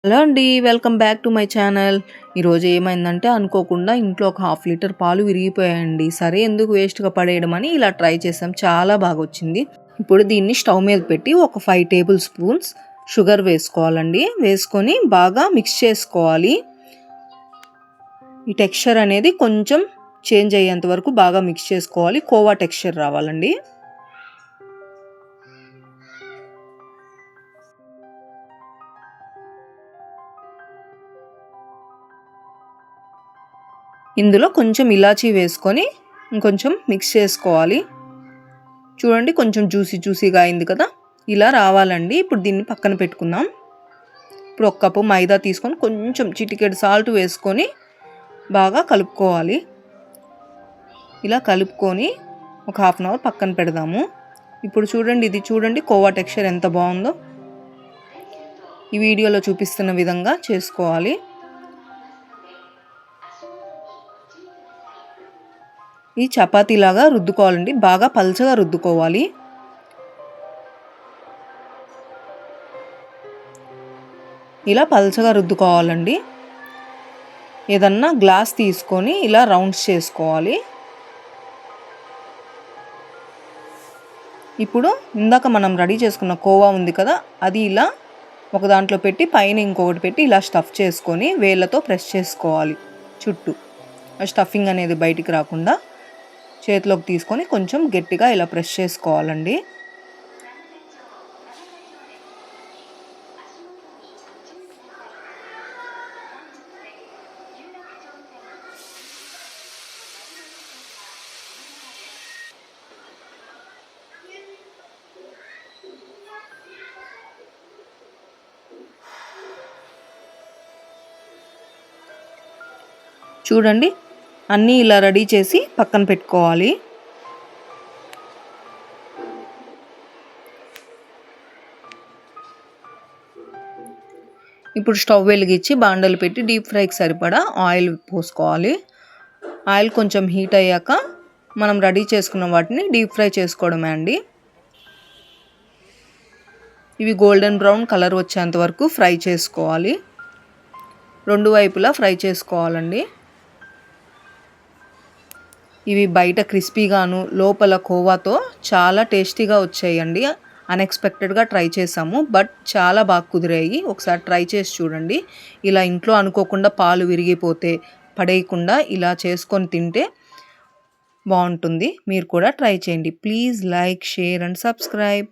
Hello అండి. Welcome back to my channel. ఈరోజు ఏమైందంటే అనుకోకుండా ఇంట్లో ఒక హాఫ్ లీటర్ పాలు విరిగిపోయాయండి. సరే ఎందుకు వేస్ట్‌గా పడేయడం అని ఇలా ట్రై చేసాం. చాలా బాగొచ్చింది. ఇప్పుడు దీన్ని స్టవ్ మీద పెట్టి ఒక 5 టేబుల్ స్పూన్స్ షుగర్ వేసుకోవాలండి. వేసుకొని బాగా మిక్స్ చేసుకోవాలి. ఈ టెక్స్చర్ అనేది కొంచెం చేంజ్ అయ్యేంత వరకు బాగా మిక్స్ చేసుకోవాలి. కోవా టెక్స్చర్ రావాలండి. ఇందులో కొంచెం ఇలాచీ వేసుకొని ఇంకొంచెం మిక్స్ చేసుకోవాలి. చూడండి కొంచెం జ్యూసీగా అయింది కదా, ఇలా రావాలండి. ఇప్పుడు దీన్ని పక్కన పెట్టుకుందాం. ఇప్పుడు ఒక కప్పు మైదా తీసుకొని కొంచెం చిటికెడు సాల్ట్ వేసుకొని బాగా కలుపుకోవాలి. ఇలా కలుపుకొని ఒక హాఫ్ అన్ అవర్ పక్కన పెడదాము. ఇప్పుడు చూడండి, ఇది చూడండి కోవా టెక్స్చర్ ఎంత బాగుందో. ఈ వీడియోలో చూపిస్తున్న విధంగా చేసుకోవాలి. ఈ చపాతీలాగా రుద్దుకోవాలండి. బాగా పల్చగా రుద్దుకోవాలి. ఇలా పల్చగా రుద్దుకోవాలండి. ఏదన్నా గ్లాస్ తీసుకొని ఇలా రౌండ్స్ చేసుకోవాలి. ఇప్పుడు ఇందాక మనం రెడీ చేసుకున్న కోవా ఉంది కదా, అది ఇలా ఒక దాంట్లో పెట్టి పైన ఇంకొకటి పెట్టి ఇలా స్టఫ్ చేసుకొని వేళ్ళతో ప్రెస్ చేసుకోవాలి. చుట్టూ స్టఫింగ్ అనేది బయటికి రాకుండా చేతిలోకి తీసుకొని కొంచెం గట్టిగా ఇలా ప్రెస్ చేసుకోవాలండి. చూడండి అన్నీ ఇలా రెడీ చేసి పక్కన పెట్టుకోవాలి. ఇప్పుడు స్టవ్ వెలిగించి బాండలు పెట్టి డీప్ ఫ్రైకి సరిపడా ఆయిల్ పోసుకోవాలి. ఆయిల్ కొంచెం హీట్ అయ్యాక మనం రెడీ చేసుకున్న వాటిని డీప్ ఫ్రై చేసుకోవడమే అండి. ఇవి గోల్డెన్ బ్రౌన్ కలర్ వచ్చేంత వరకు ఫ్రై చేసుకోవాలి. రెండు వైపులా ఫ్రై చేసుకోవాలండి. ఇవి బయట క్రిస్పీగాను లోపల కోవాతో చాలా టేస్టీగా వచ్చాయండి. అన్ఎక్స్పెక్టెడ్గా ట్రై చేసాము, బట్ చాలా బాగా కుదిరాయి. ఒకసారి ట్రై చేసి చూడండి. ఇలా ఇంట్లో అనుకోకుండా పాలు విరిగిపోతే పడేయకుండా ఇలా చేసుకొని తింటే బాగుంటుంది. మీరు కూడా ట్రై చేయండి. Please like, share and subscribe.